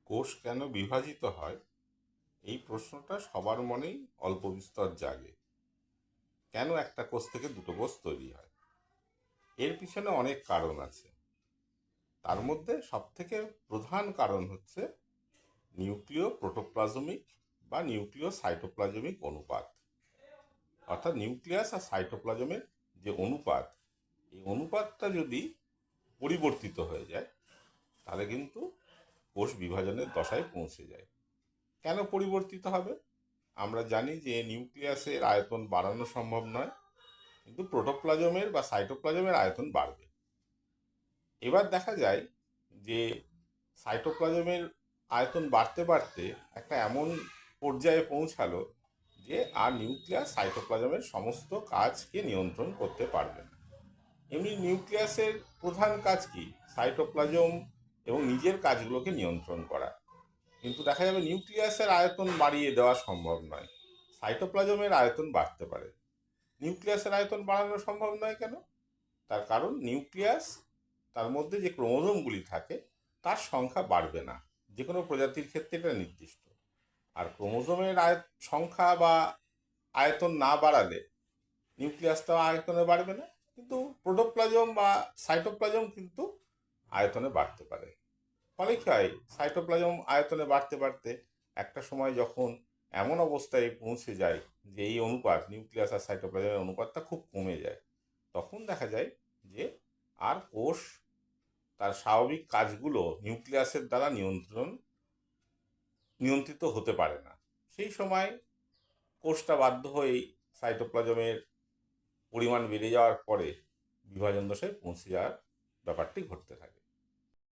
কোষ কেন বিভাজিত হয় এই প্রশ্নটা সবার মনেই অল্প বিস্তর জাগে। কেন একটা কোষ থেকে দুটো কোষ তৈরি হয়? এর পিছনে অনেক কারণ আছে। তার মধ্যে সবথেকে প্রধান কারণ হচ্ছে নিউক্লিয় প্রোটোপ্লাজমিক বা নিউক্লিয় সাইটোপ্লাজমিক অনুপাত। অর্থাৎ নিউক্লিয়াস আর সাইটোপ্লাজমের যে অনুপাত, এই অনুপাতটা যদি পরিবর্তিত হয়ে যায় তাহলে কিন্তু কোষ বিভাজনের দশায় পৌঁছে যায়। কেন পরিবর্তিত হবে? আমরা জানি যে নিউক্লিয়াসের আয়তন বাড়ানো সম্ভব নয়, কিন্তু প্রোটোপ্লাজমের বা সাইটোপ্লাজমের আয়তন বাড়বে। এবার দেখা যায় যে সাইটোপ্লাজমের আয়তন বাড়তে বাড়তে একটা এমন পর্যায়ে পৌঁছালো যে আর নিউক্লিয়াস সাইটোপ্লাজমের সমস্ত কাজকে নিয়ন্ত্রণ করতে পারবে না। এমনি নিউক্লিয়াসের প্রধান কাজ কি? সাইটোপ্লাজম এবং নিজের কাজগুলোকে নিয়ন্ত্রণ করা। কিন্তু দেখা যাবে নিউক্লিয়াসের আয়তন বাড়িয়ে দেওয়া সম্ভব নয়, সাইটোপ্লাজমের আয়তন বাড়তে পারে। নিউক্লিয়াসের আয়তন বাড়ানো সম্ভব নয় কেন? তার কারণ নিউক্লিয়াস, তার মধ্যে যে ক্রোমোজোমগুলি থাকে তার সংখ্যা বাড়বে না। যে কোনো প্রজাতির ক্ষেত্রে এটা নির্দিষ্ট। আর ক্রোমোজোমের সংখ্যা বা আয়তন না বাড়ালে নিউক্লিয়াসটাও আয়তনে বাড়বে না, কিন্তু প্রোটোপ্লাজম বা সাইটোপ্লাজম কিন্তু আয়তনে বাড়তে পারে। ফলে কি হয়, সাইটোপ্লাজম আয়তনে বাড়তে বাড়তে একটা সময় যখন এমন অবস্থায় পৌঁছে যায় যে এই অনুপাত, নিউক্লিয়াস আর সাইটোপ্লাজমের অনুপাতটা খুব কমে যায়, তখন দেখা যায় যে আর কোষ তার স্বাভাবিক কাজগুলো নিউক্লিয়াসের দ্বারা নিয়ন্ত্রিত হতে পারে না। সেই সময় কোষটা বাধ্য হয়েই সাইটোপ্লাজমের পরিমাণ বেড়ে যাওয়ার পরে বিভাজন দশায় পৌঁছে যাওয়ার ব্যাপারটি ঘটতে থাকে।